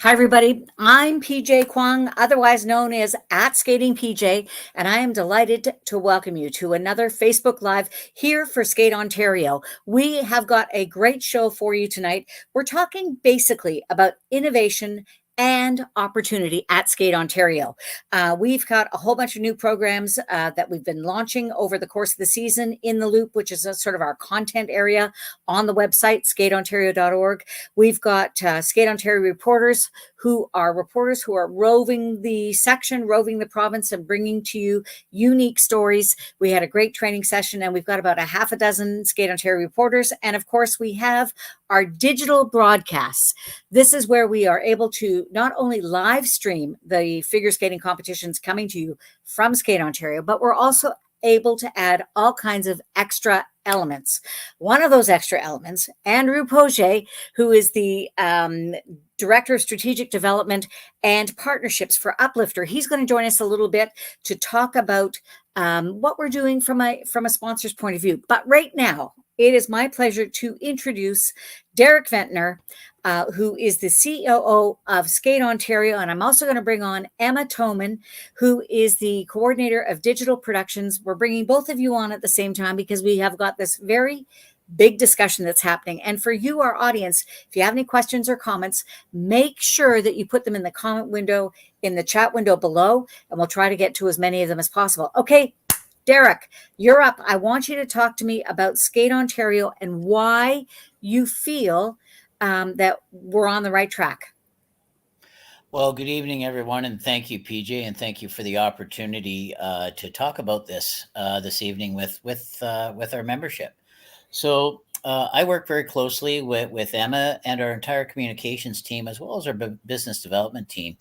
Hi, everybody. I'm PJ Kwong, otherwise known as at Skating PJ, and I am delighted to welcome you to another Facebook Live here for Skate Ontario. We have got a great show for you tonight. We're talking basically about innovation and opportunity at Skate Ontario. We've got a whole bunch of new programs that we've been launching over the course of the season in the Loop, which is a sort of our content area on the website, skateontario.org. We've got Skate Ontario reporters who are roving the section, roving the province, and bringing to you unique stories. We had a great training session, and we've got about a half a dozen Skate Ontario reporters. And of course, we have our digital broadcasts. This is where we are able to not only live stream the figure skating competitions coming to you from Skate Ontario, but we're also able to add all kinds of extra elements. One of those extra elements, Andrew Poget, who is the Director of Strategic Development and Partnerships for Uplifter, he's going to join us a little bit to talk about what we're doing from a sponsor's point of view. But right now, it is my pleasure to introduce Derek Ventnor, who is the COO of Skate Ontario. And I'm also going to bring on Emma Toman, who is the coordinator of digital productions. We're bringing both of you on at the same time because we have got this very big discussion that's happening. And for you, our audience, if you have any questions or comments, make sure that you put them in the comment window, in the chat window below, and we'll try to get to as many of them as possible. Okay, Derek, you're up. I want you to talk to me about Skate Ontario and why you feel that we're on the right track. Well, good evening, everyone, and thank you, PJ, and thank you for the opportunity to talk about this this evening with our membership. So I work very closely with Emma and our entire communications team, as well as our business development team,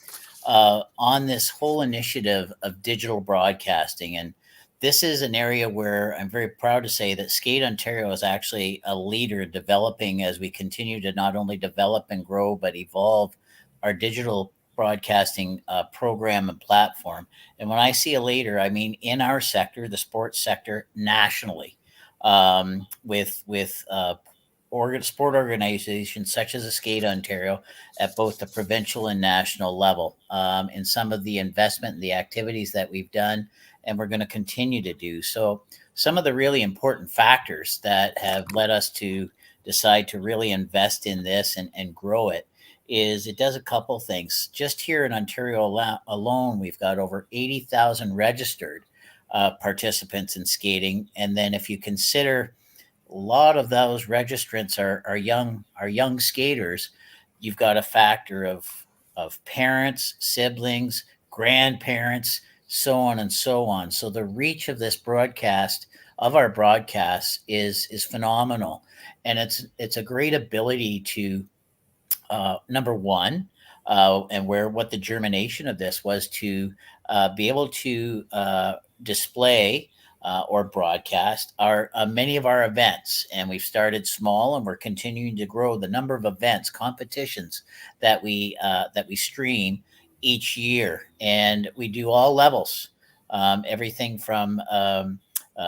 on this whole initiative of digital broadcasting. And this is an area where I'm very proud to say that Skate Ontario is actually a leader developing as we continue to not only develop and grow, but evolve our digital broadcasting program and platform. And when I see a leader, I mean in our sector, the sports sector, nationally, with sport organizations such as the Skate Ontario at both the provincial and national level, in some of the investment and the activities that we've done, and we're going to continue to do. So, some of the really important factors that have led us to decide to really invest in this and grow it is it does a couple things. Just here in Ontario alone, we've got over 80,000 registered participants in skating. And then if you consider a lot of those registrants are young skaters, you've got a factor of parents, siblings, grandparents, so on and so on. So the reach of this broadcast of our broadcast is phenomenal, and it's a great ability to number one, and where what the germination of this was to be able to display or broadcast our many of our events. And we've started small, and we're continuing to grow the number of events, competitions that we stream each year, and we do all levels, everything from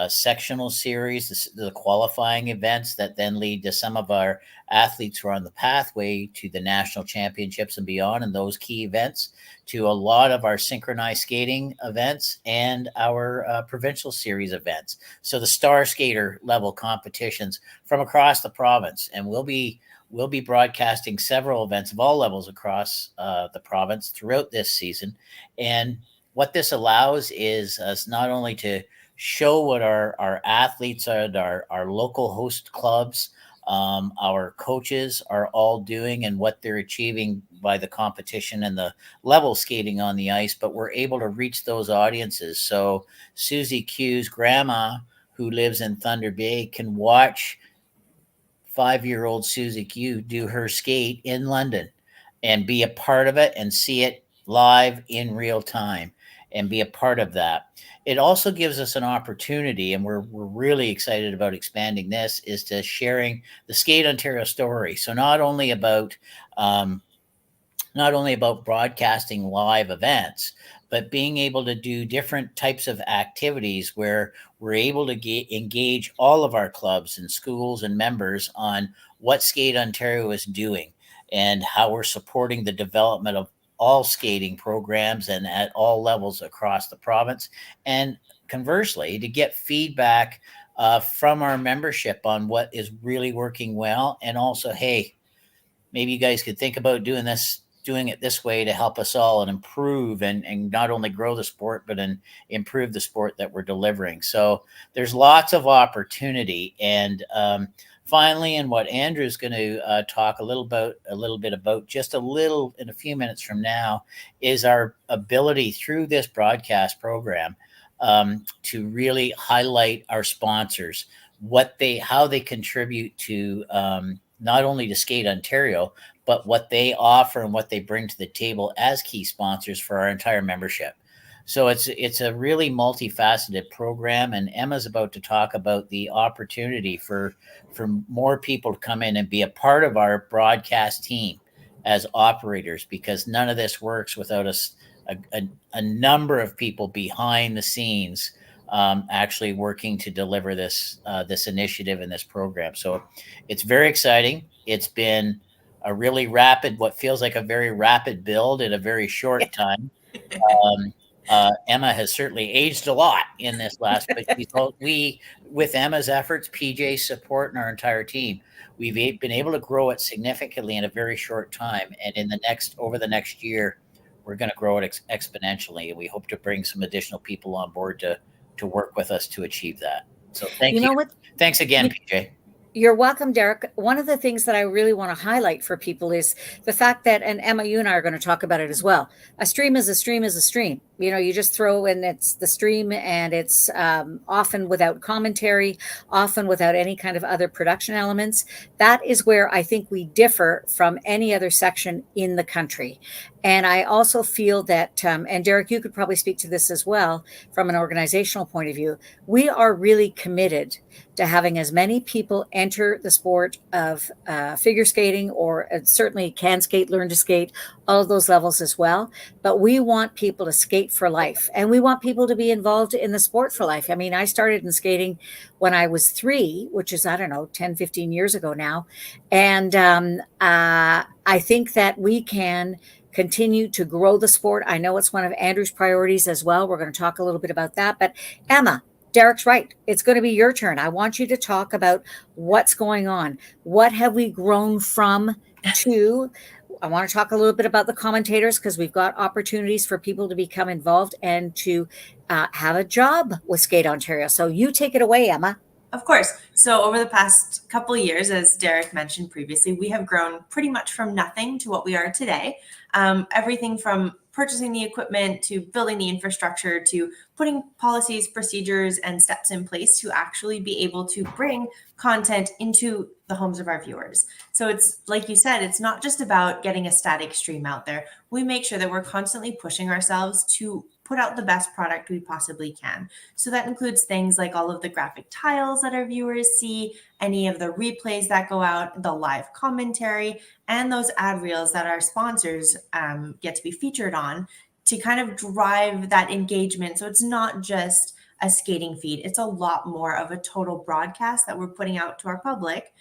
sectional series, the qualifying events that then lead to some of our athletes who are on the pathway to the national championships and beyond, and those key events, to a lot of our synchronized skating events and our provincial series events. So the star skater level competitions from across the province, and we'll be broadcasting several events of all levels across the province throughout this season. And what this allows is us not only to show what our athletes and our local host clubs, our coaches are all doing and what they're achieving by the competition and the level skating on the ice, but we're able to reach those audiences. So Susie Q's grandma, who lives in Thunder Bay, can watch 5-year-old Susie Q do her skate in London and be a part of it and see it live in real time and be a part of that. It also gives us an opportunity, and we're really excited about expanding this, is to sharing the Skate Ontario story. So um, not only about broadcasting live events, but being able to do different types of activities where we're able to engage all of our clubs and schools and members on what Skate Ontario is doing. and how we're supporting the development of all skating programs and at all levels across the province. And conversely, to get feedback from our membership on what is really working well. And also, hey, maybe you guys could think about doing it this way to help us all and improve and not only grow the sport, but improve the sport that we're delivering. So there's lots of opportunity. And finally, and what Andrew's going to talk a little bit about just a little in a few minutes from now is our ability through this broadcast program to really highlight our sponsors, how they contribute to not only to Skate Ontario, but what they offer and what they bring to the table as key sponsors for our entire membership. So it's a really multifaceted program, and Emma's about to talk about the opportunity for more people to come in and be a part of our broadcast team as operators, because none of this works without a number of people behind the scenes actually working to deliver this initiative and this program. So it's very exciting. It's been a really rapid, what feels like a very rapid build in a very short time. Emma has certainly aged a lot in this last, but with Emma's efforts, PJ's support, and our entire team, we've been able to grow it significantly in a very short time. And over the next year, we're going to grow it exponentially. And we hope to bring some additional people on board to work with us to achieve that. So thank you. know what? Thanks again, PJ. You're welcome, Derek. One of the things that I really want to highlight for people is the fact that, and Emma, you and I are going to talk about it as well. A stream is a stream is a stream. You just throw in it's the stream, and it's often without commentary, often without any kind of other production elements. That is where I think we differ from any other section in the country. And I also feel that, and Derek, you could probably speak to this as well from an organizational point of view, we are really committed to having as many people enter the sport of figure skating, or certainly can skate, learn to skate, all of those levels as well. But we want people to skate for life, and we want people to be involved in the sport for life. I mean, I started in skating when I was 3, which is, I don't know, 10, 15 years ago now. And I think that we can continue to grow the sport. I know it's one of Andrew's priorities as well. We're going to talk a little bit about that. But Emma, Derek's right. It's going to be your turn. I want you to talk about what's going on. What have we grown from to? I want to talk a little bit about the commentators, because we've got opportunities for people to become involved and to have a job with Skate Ontario. So you take it away, Emma. Of course. So over the past couple of years, as Derek mentioned previously, we have grown pretty much from nothing to what we are today. Everything from purchasing the equipment to building the infrastructure to putting policies, procedures, and steps in place to actually be able to bring content into the homes of our viewers. So it's like you said, it's not just about getting a static stream out there. We make sure that we're constantly pushing ourselves to put out the best product we possibly can. So that includes things like all of the graphic tiles that our viewers see, any of the replays that go out, the live commentary, and those ad reels that our sponsors get to be featured on to kind of drive that engagement. So it's not just a skating feed. It's a lot more of a total broadcast that we're putting out to our public.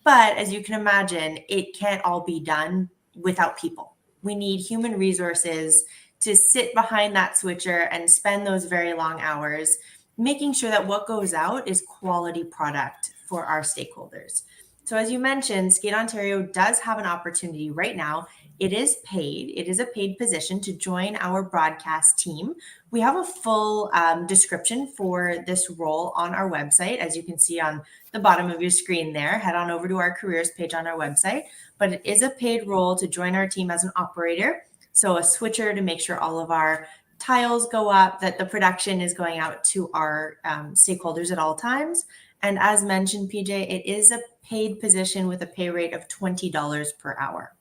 But as you can imagine, it can't all be done without people. We need human resources to sit behind that switcher and spend those very long hours making sure that what goes out is quality product for our stakeholders. So as you mentioned, Skate Ontario does have an opportunity right now. It is paid. It is a paid position to join our broadcast team. We have a full description for this role on our website, as you can see on the bottom of your screen there. Head on over to our careers page on our website. But it is a paid role to join our team as an operator. So a switcher to make sure all of our tiles go up, that the production is going out to our stakeholders at all times. And as mentioned, PJ, it is a paid position with a pay rate of $20 per hour.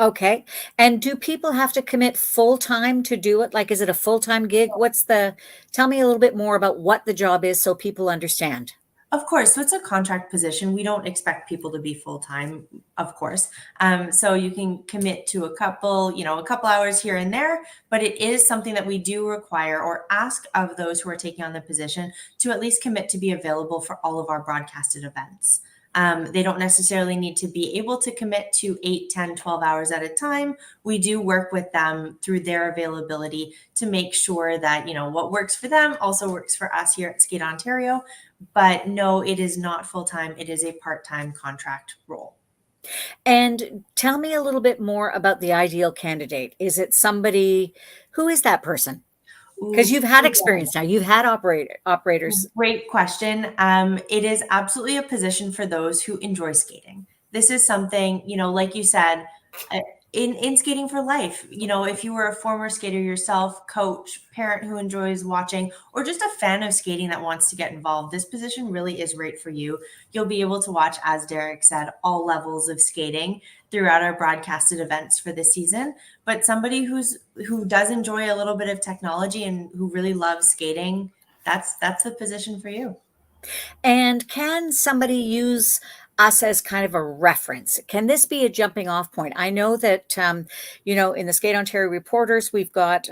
Okay. And do people have to commit full time to do it? Like, is it a full-time gig? Tell me a little bit more about what the job is so people understand. Of course. So it's a contract position. We don't expect people to be full-time, of course. So you can commit to a couple hours here and there, but it is something that we do require or ask of those who are taking on the position to at least commit to be available for all of our broadcasted events. They don't necessarily need to be able to commit to 8, 10, 12 hours at a time. We do work with them through their availability to make sure that, what works for them also works for us here at Skate Ontario. But no, it is not full-time. It is a part-time contract role. And tell me a little bit more about the ideal candidate. Is it somebody, who is that person? Because you've had experience now, you've had operators. Great question. It is absolutely a position for those who enjoy skating. This is something, like you said, in skating for life. If you were a former skater yourself, coach, parent who enjoys watching, or just a fan of skating that wants to get involved, this position really is right for you. You'll be able to watch, as Derek said, all levels of skating throughout our broadcasted events for this season. But somebody who does enjoy a little bit of technology and who really loves skating, that's the position for you. And can somebody use us as kind of a reference? Can this be a jumping off point? I know that, in the Skate Ontario reporters, we've got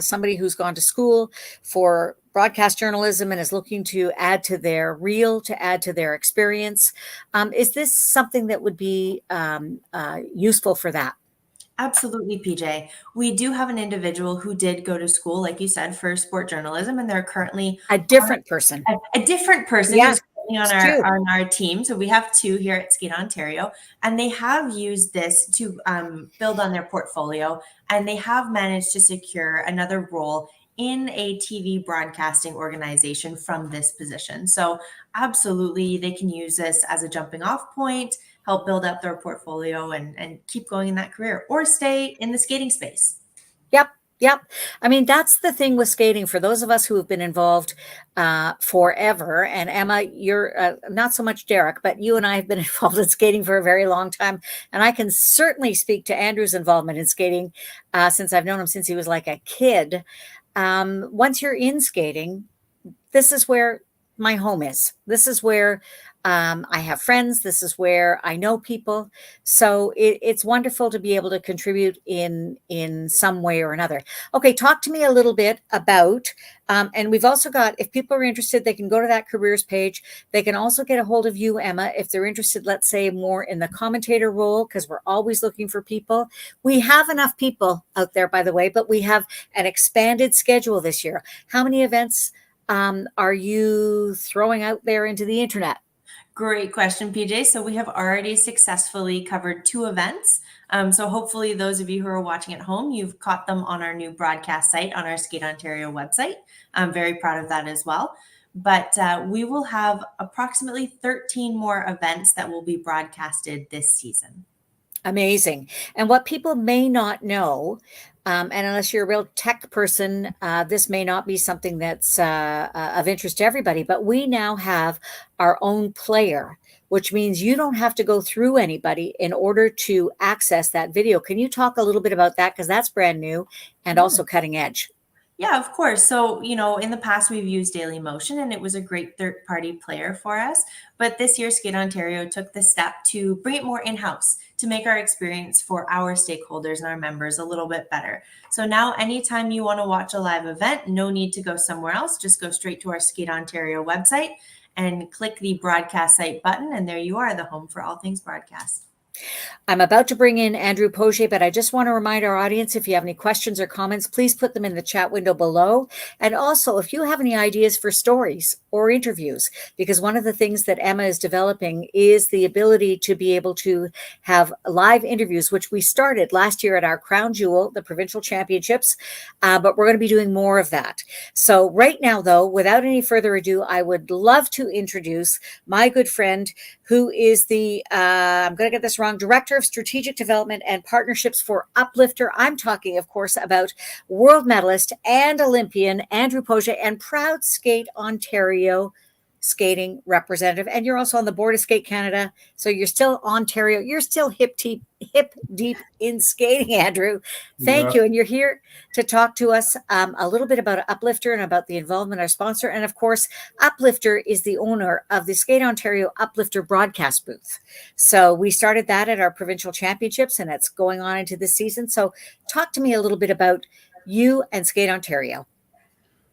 somebody who's gone to school for broadcast journalism and is looking to add to their reel, to add to their experience. Is this something that would be useful for that? Absolutely, PJ. We do have an individual who did go to school, like you said, for sport journalism, and they're currently A different person. a different person Yeah, who's currently on our team. So we have two here at Skate Ontario, and they have used this to build on their portfolio, and they have managed to secure another role in a TV broadcasting organization from this position. So absolutely, they can use this as a jumping off point, help build up their portfolio and keep going in that career, or stay in the skating space. Yep. I mean, that's the thing with skating for those of us who have been involved forever. And Emma, you're not so much Derek, but you and I have been involved in skating for a very long time. And I can certainly speak to Andrew's involvement in skating since I've known him since he was like a kid. Once you're in skating, this is where my home is. This is where I have friends. This is where I know people. So it's wonderful to be able to contribute in some way or another. Okay, talk to me a little bit about, and we've also got, if people are interested, they can go to that careers page. They can also get a hold of you, Emma, if they're interested, let's say more in the commentator role, because we're always looking for people. We have enough people out there, by the way, but we have an expanded schedule this year. How many events are you throwing out there into the internet? Great question, PJ. So we have already successfully covered 2 events. So hopefully those of you who are watching at home, you've caught them on our new broadcast site on our Skate Ontario website. I'm very proud of that as well. But we will have approximately 13 more events that will be broadcasted this season. Amazing. And what people may not know, and unless you're a real tech person, this may not be something that's of interest to everybody, but we now have our own player, which means you don't have to go through anybody in order to access that video. Can you talk a little bit about that? Because that's brand new and also cutting edge. Yeah, of course. So, in the past we've used Daily Motion and it was a great third-party player for us. But this year, Skate Ontario took the step to bring it more in-house to make our experience for our stakeholders and our members a little bit better. So now anytime you want to watch a live event, no need to go somewhere else. Just go straight to our Skate Ontario website and click the broadcast site button. And there you are, the home for all things broadcast. I'm about to bring in Andrew Poget, but I just want to remind our audience, if you have any questions or comments, please put them in the chat window below. And also, if you have any ideas for stories or interviews, because one of the things that Emma is developing is the ability to be able to have live interviews, which we started last year at our Crown Jewel, the provincial championships, but we're going to be doing more of that. So right now, though, without any further ado, I would love to introduce my good friend, who is the, I'm going to get this wrong, Director of Strategic Development and Partnerships for Uplifter. I'm talking, of course, about world medalist and Olympian Andrew Poget and proud Skate Ontario skating representative. And you're also on the board of Skate Canada. So you're still Ontario. You're still hip deep in skating, Andrew. Thank you. And you're here to talk to us a little bit about Uplifter and about the involvement of our sponsor. And of course, Uplifter is the owner of the Skate Ontario Uplifter broadcast booth. So we started that at our provincial championships and it's going on into this season. So talk to me a little bit about you and Skate Ontario.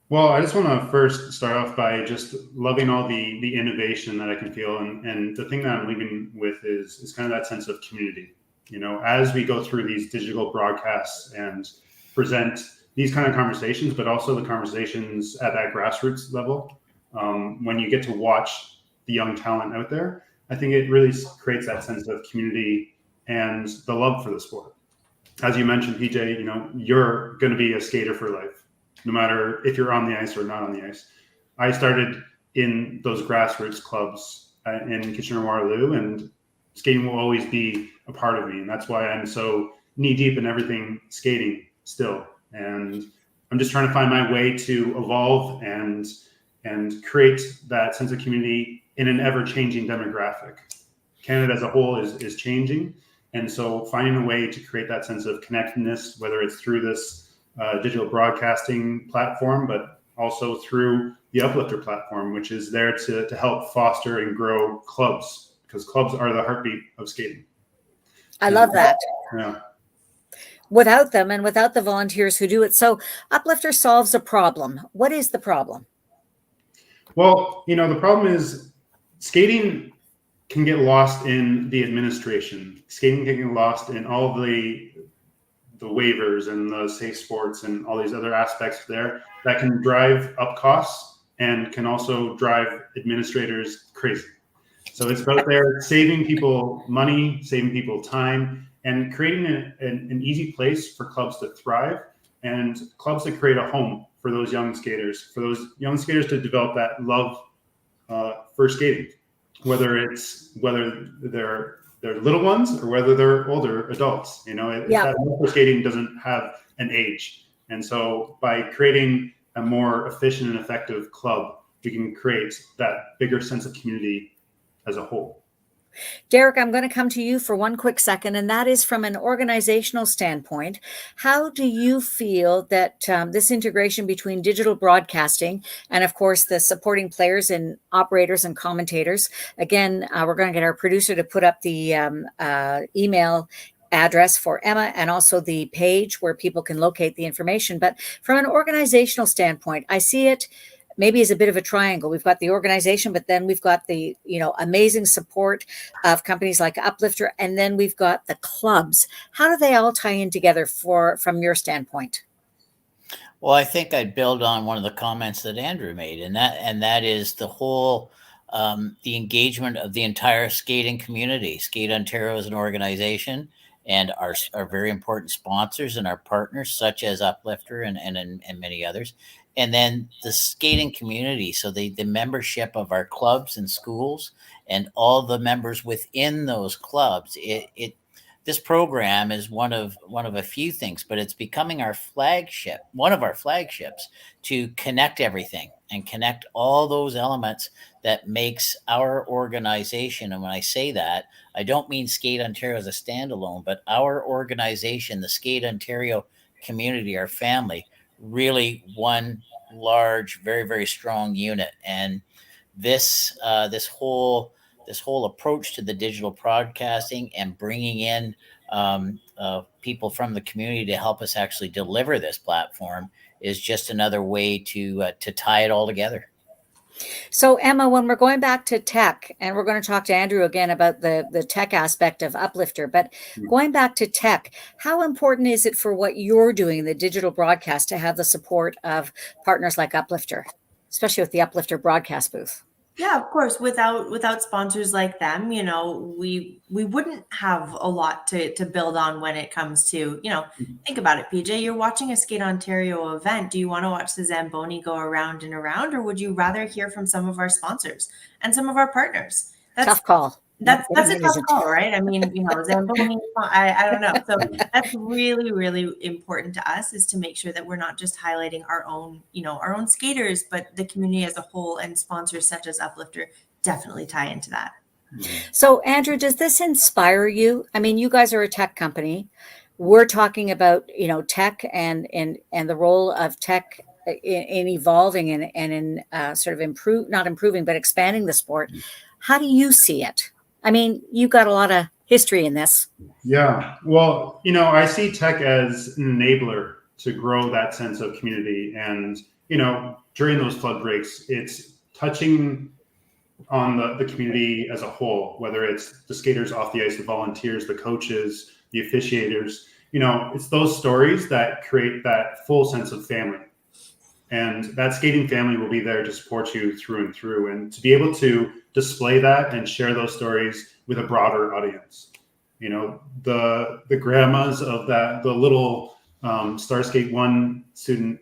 Well, I just want to first start off by just loving all the innovation that I can feel, and the thing that I'm leaving with is kind of that sense of community. You know, as we go through these digital broadcasts and present these kind of conversations, but also the conversations at that grassroots level, when you get to watch the young talent out there, I think it really creates that sense of community and the love for the sport. As you mentioned, PJ, you know, you're going to be a skater for life, no matter if you're on the ice or not on the ice. I started in those grassroots clubs in Kitchener-Waterloo, and skating will always be a part of me. And that's why I'm so knee deep in everything skating still. And I'm just trying to find my way to evolve and create that sense of community in an ever-changing demographic. Canada as a whole is changing. And so finding a way to create that sense of connectedness, whether it's through this digital broadcasting platform, but also through the Uplifter platform, which is there to help foster and grow clubs, because clubs are the heartbeat of skating. I love that. Yeah. Without them and without the volunteers who do it. So Uplifter solves a problem. What is the problem? Well, you know, the problem is skating can get lost in the administration. Skating can get lost in all the waivers and the safe sports and all these other aspects there that can drive up costs and can also drive administrators crazy. So it's about there saving people money, saving people time, and creating an easy place for clubs to thrive and clubs to create a home for those young skaters, to develop that love for skating, whether they're little ones or whether they're older adults. You know, that love for skating doesn't have an age. And so by creating a more efficient and effective club, we can create that bigger sense of community as a whole. Derek, I'm going to come to you for one quick second, and that is from an organizational standpoint. How do you feel that this integration between digital broadcasting and, of course, the supporting players and operators and commentators? Again, we're going to get our producer to put up the email address for Emma and also the page where people can locate the information. But from an organizational standpoint, I see it maybe as a bit of a triangle. We've got the organization, but then we've got the, amazing support of companies like Uplifter, and then we've got the clubs. How do they all tie in together from your standpoint? Well, I think I'd build on one of the comments that Andrew made, and that is the whole the engagement of the entire skating community. Skate Ontario is an organization, and our very important sponsors and our partners, such as Uplifter and many others. And then the skating community, so the membership of our clubs and schools and all the members within those clubs. This program is one of a few things, but it's becoming one of our flagships, to connect everything and connect all those elements that makes our organization. And when I say that, I don't mean Skate Ontario as a standalone, but our organization, the Skate Ontario community, our family, really one large, very, very strong unit. And this whole approach to the digital broadcasting and bringing in people from the community to help us actually deliver this platform is just another way to tie it all together. So, Emma, when we're going back to tech, and we're going to talk to Andrew again about the tech aspect of Uplifter, but going back to tech, how important is it for what you're doing, the digital broadcast, to have the support of partners like Uplifter, especially with the Uplifter broadcast booth? Yeah, of course. Without sponsors like them, we wouldn't have a lot to build on when it comes to, think about it, PJ. You're watching a Skate Ontario event. Do you want to watch the Zamboni go around and around, or would you rather hear from some of our sponsors and some of our partners? Tough call. That's a tough call, right? I mean, Zamboni, I don't know. So that's really, really important to us, is to make sure that we're not just highlighting our own skaters, but the community as a whole, and sponsors such as Uplifter definitely tie into that. So, Andrew, does this inspire you? I mean, you guys are a tech company. We're talking about, tech and the role of tech in evolving and in sort of not improving, but expanding the sport. How do you see it? I mean, you've got a lot of history in this. Yeah. Well, I see tech as an enabler to grow that sense of community and during those club breaks, it's touching on the community as a whole, whether it's the skaters off the ice, the volunteers, the coaches, the officiators. It's those stories that create that full sense of family. And that skating family will be there to support you through and through. And to be able to display that and share those stories with a broader audience. The grandmas of the little Starskate 1 student,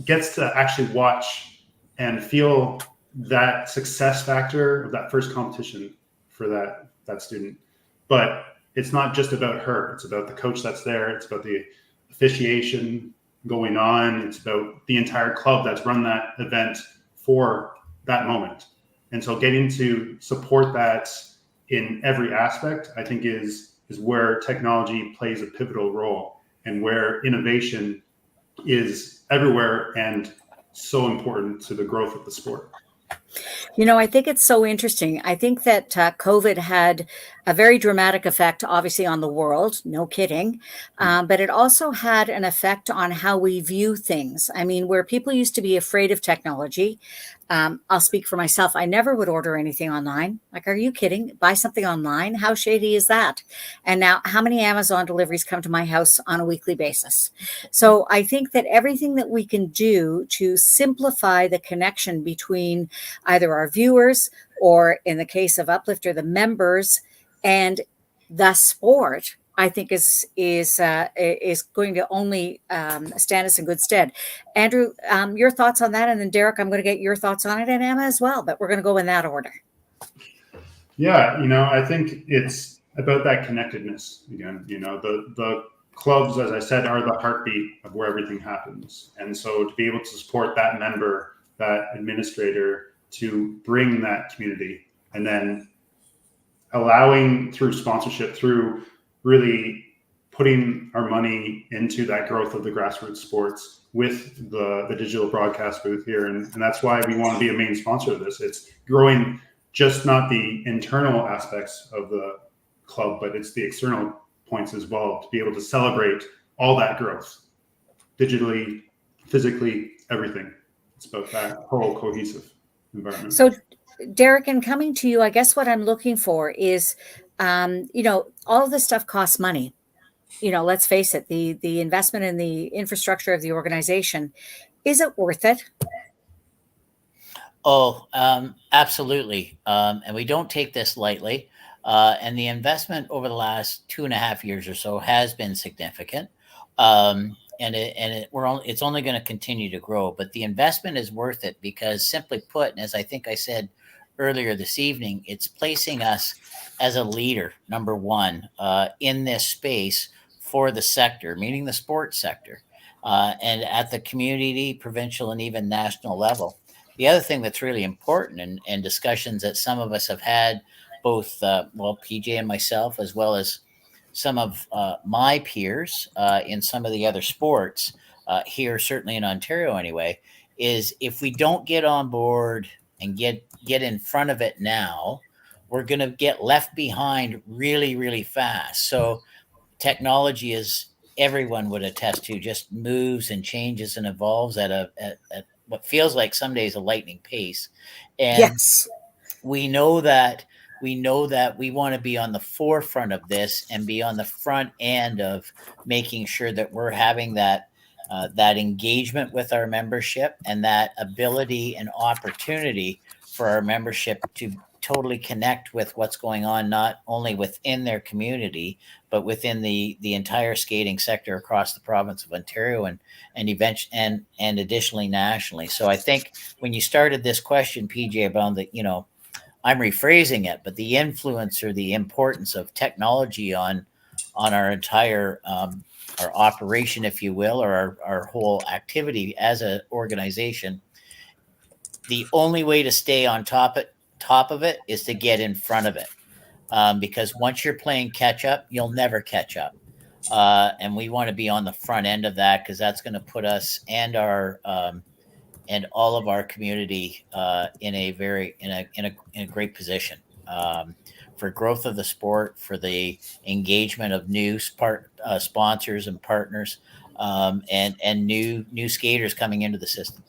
gets to actually watch and feel that success factor of that first competition for that student. But it's not just about her. It's about the coach that's there. It's about the officiation going on. It's about the entire club that's run that event for that moment. And so getting to support that in every aspect, I think is where technology plays a pivotal role, and where innovation is everywhere and so important to the growth of the sport. I think it's so interesting. I think that COVID had a very dramatic effect, obviously, on the world. No kidding. But it also had an effect on how we view things. I mean, where people used to be afraid of technology. I'll speak for myself. I never would order anything online. Like, are you kidding? Buy something online? How shady is that? And now, how many Amazon deliveries come to my house on a weekly basis? So I think that everything that we can do to simplify the connection between either our viewers, or in the case of Uplifter, the members, and the sport, I think is going to only stand us in good stead. Andrew, your thoughts on that, and then Derek, I'm going to get your thoughts on it, and Emma as well. But we're going to go in that order. Yeah, I think it's about that connectedness again. The clubs, as I said, are the heartbeat of where everything happens, and so to be able to support that member, that administrator, to bring that community, and then allowing through sponsorship, through really putting our money into that growth of the grassroots sports with the digital broadcast booth here. And that's why we want to be a main sponsor of this. It's growing just not the internal aspects of the club, but it's the external points as well, to be able to celebrate all that growth digitally, physically, everything. It's about that whole cohesive environment. So, Derek, in coming to you, I guess what I'm looking for is, all of this stuff costs money. Let's face it, the investment in the infrastructure of the organization, is it worth it? Oh, absolutely. And we don't take this lightly. And the investment over the last 2.5 years or so has been significant. It's only going to continue to grow, but the investment is worth it because, simply put, and as I think I said earlier this evening, it's placing us as a leader, number one, in this space for the sector, meaning the sports sector, and at the community, provincial, and even national level. The other thing that's really important, and discussions that some of us have had, both, PJ and myself, as well as some of my peers in some of the other sports here, certainly in Ontario anyway, is if we don't get on board and get in front of it now, we're going to get left behind really, really fast. So technology, as everyone would attest to, just moves and changes and evolves at what feels like some days a lightning pace. And yes, we know that we want to be on the forefront of this and be on the front end of making sure that we're having that engagement with our membership, and that ability and opportunity for our membership to totally connect with what's going on, not only within their community, but within the entire skating sector across the province of Ontario, and additionally nationally. So I think when you started this question, PJ, about the, I'm rephrasing it, but the influence or the importance of technology on our entire our operation, if you will, or our whole activity as an organization, the only way to stay on top of it is to get in front of it, because once you're playing catch up, you'll never catch up, and we want to be on the front end of that, because that's going to put us and our and all of our community in a great position for growth of the sport, for the engagement of new sponsors and partners, and new skaters coming into the system.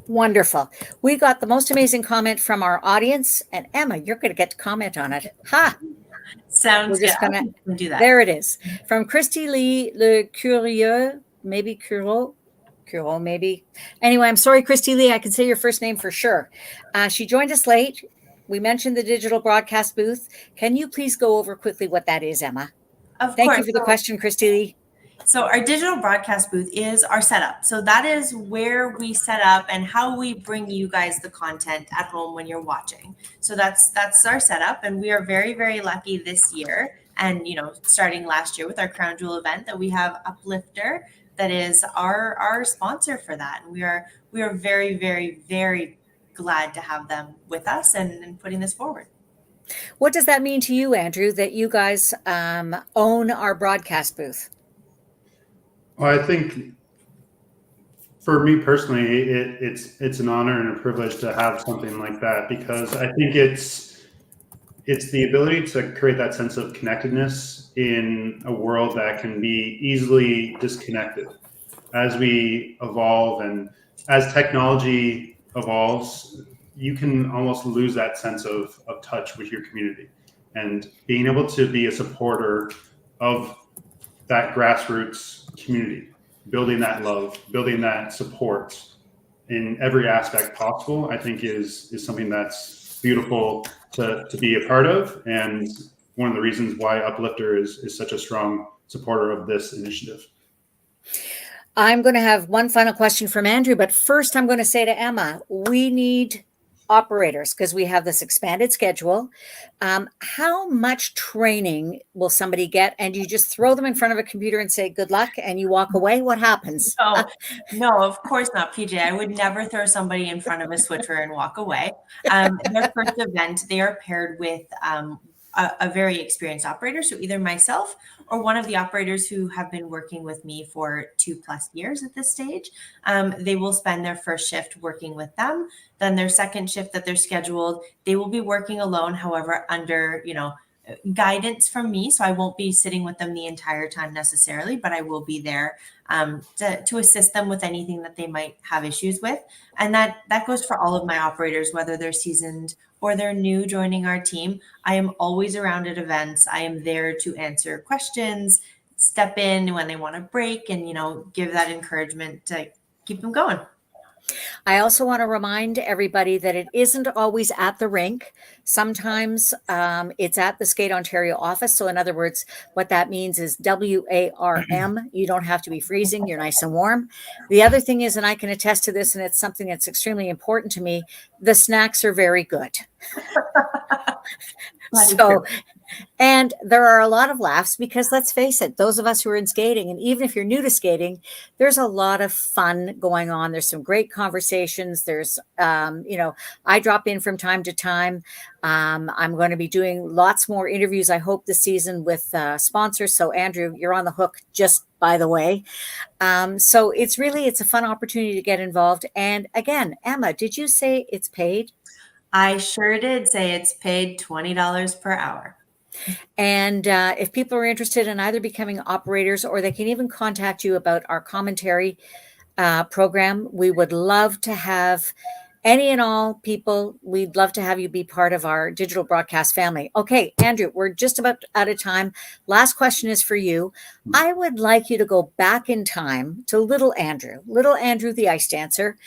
Wonderful. We got the most amazing comment from our audience, and Emma, you're going to get to comment on it. Ha! Sounds We're just good. going to do that. There it is. From Christy Lee Le Curieux, maybe Curo, maybe. Anyway, I'm sorry, Christy Lee. I can say your first name for sure. She joined us late. We mentioned the digital broadcast booth. Can you please go over quickly what that is, Emma? Thank you for the question, Christy Lee. So our digital broadcast booth is our setup. So that is where we set up and how we bring you guys the content at home when you're watching. So that's our setup, and we are very, very lucky this year, and starting last year with our Crown Jewel event, that we have Uplifter that is our sponsor for that, and we are very, very, very glad to have them with us and putting this forward. What does that mean to you, Andrew, that you guys own our broadcast booth? Well, I think for me personally, it's an honor and a privilege to have something like that, because I think it's the ability to create that sense of connectedness in a world that can be easily disconnected. As we evolve and as technology evolves, you can almost lose that sense of touch with your community. And being able to be a supporter of that grassroots community, building that love, building that support in every aspect possible, I think is something that's beautiful to be a part of, and one of the reasons why Uplifter is such a strong supporter of this initiative. I'm going to have one final question from Andrew, but first I'm going to say to Emma, we need operators because we have this expanded schedule. How much training will somebody get? And you just throw them in front of a computer and say, good luck, and you walk away? What happens? No, of course not, PJ. I would never throw somebody in front of a switcher and walk away. Their first event, they are paired with a very experienced operator. So either myself or one of the operators who have been working with me for 2+ years at this stage. They will spend their first shift working with them. Then their second shift that they're scheduled, they will be working alone, however, under, guidance from me. So I won't be sitting with them the entire time necessarily, but I will be there to assist them with anything that they might have issues with. And that goes for all of my operators, whether they're seasoned or they're new joining our team. I am always around at events. I am there to answer questions, step in when they want to break, and, give that encouragement to keep them going. I also want to remind everybody that it isn't always at the rink. Sometimes it's at the Skate Ontario office. So in other words, what that means is WARM. You don't have to be freezing. You're nice and warm. The other thing is, and I can attest to this, and it's something that's extremely important to me, the snacks are very good. And there are a lot of laughs because, let's face it, those of us who are in skating, and even if you're new to skating, there's a lot of fun going on. There's some great conversations. There's, I drop in from time to time. I'm going to be doing lots more interviews, I hope, this season with sponsors. So Andrew, you're on the hook, just by the way. So it's a fun opportunity to get involved. And again, Emma, did you say it's paid? I sure did say it's paid $20 per hour. And if people are interested in either becoming operators, or they can even contact you about our commentary program, we would love to have any and all people. We'd love to have you be part of our digital broadcast family. Okay, Andrew, we're just about out of time. Last question is for you. I would like you to go back in time to little Andrew the ice dancer.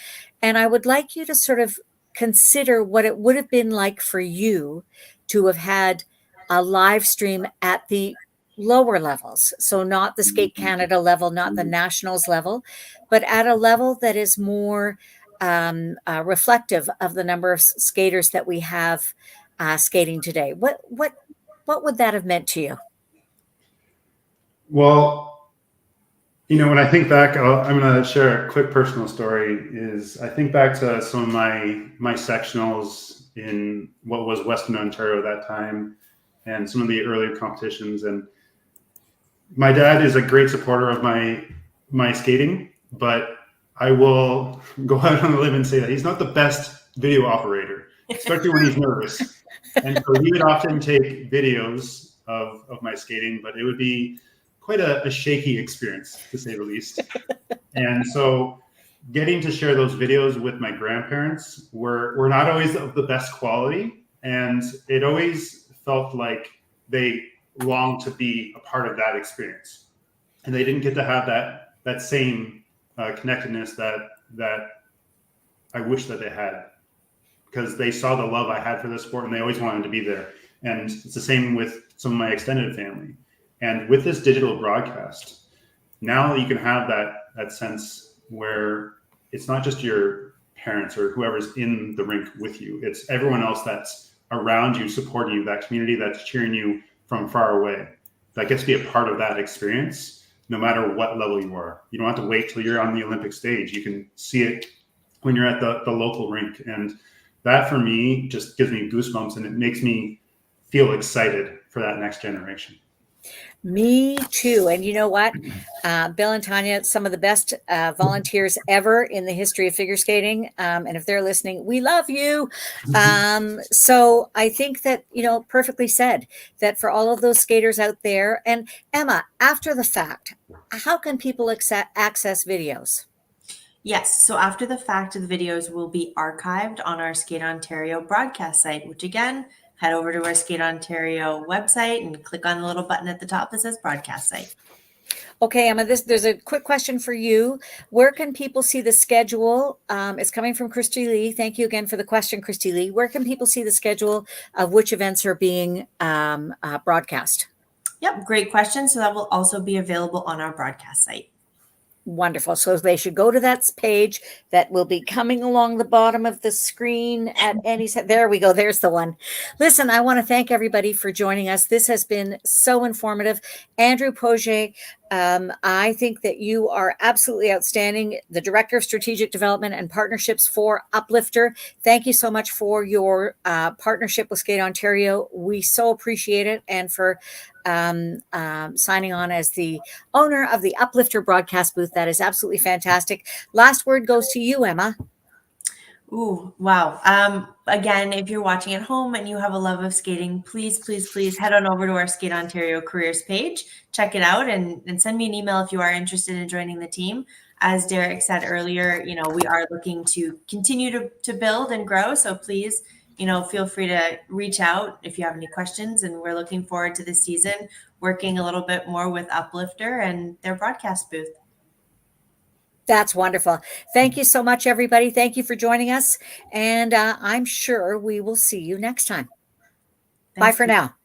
And I would like you to sort of consider what it would have been like for you to have had a live stream at the lower levels. So not the Skate Canada level, not the nationals level, but at a level that is more reflective of the number of skaters that we have skating today. What would that have meant to you? Well, when I think back, I'm going to share a quick personal story. I think back to some of my sectionals in what was Western Ontario at that time, and some of the earlier competitions. And my dad is a great supporter of my skating, but I will go out on a limb and say that he's not the best video operator, especially when he's nervous. And so he would often take videos of my skating, but it would be quite a shaky experience, to say the least. And so getting to share those videos with my grandparents were not always of the best quality. And it always felt like they longed to be a part of that experience. And they didn't get to have that same connectedness that I wish that they had, because they saw the love I had for this sport and they always wanted to be there. And it's the same with some of my extended family. And with this digital broadcast, now you can have that sense where it's not just your parents or whoever's in the rink with you. It's everyone else that's around you, supporting you, that community that's cheering you from far away, that gets to be a part of that experience, no matter what level you are. You don't have to wait till you're on the Olympic stage. You can see it when you're at the local rink. And that for me just gives me goosebumps, and it makes me feel excited for that next generation. Me too. And you know what? Bill and Tanya, some of the best volunteers ever in the history of figure skating. And if they're listening, we love you. So I think that, perfectly said, that for all of those skaters out there. And Emma, after the fact, how can people access videos? Yes. So after the fact, the videos will be archived on our Skate Ontario broadcast site, which again, head over to our Skate Ontario website and click on the little button at the top that says broadcast site. Okay, Emma, there's a quick question for you. Where can people see the schedule? It's coming from Christy Lee. Thank you again for the question, Christy Lee. Where can people see the schedule of which events are being broadcast? Yep, great question. So that will also be available on our broadcast site. Wonderful. So they should go to that page that will be coming along the bottom of the screen at any set. There we go. There's the one. Listen, I want to thank everybody for joining us. This has been so informative. Andrew Poget, I think that you are absolutely outstanding. The Director of Strategic Development and Partnerships for Uplifter. Thank you so much for your partnership with Skate Ontario. We so appreciate it. And for signing on as the owner of the Uplifter broadcast booth. That is absolutely fantastic. Last word goes to you, Emma. Ooh, wow. Again, if you're watching at home and you have a love of skating, please, please, please head on over to our Skate Ontario careers page, check it out, and send me an email if you are interested in joining the team. As Derek said earlier, we are looking to continue to build and grow. So please, feel free to reach out if you have any questions. And we're looking forward to this season, working a little bit more with Uplifter and their broadcast booth. That's wonderful. Thank you so much, everybody. Thank you for joining us. And I'm sure we will see you next time. Bye for now.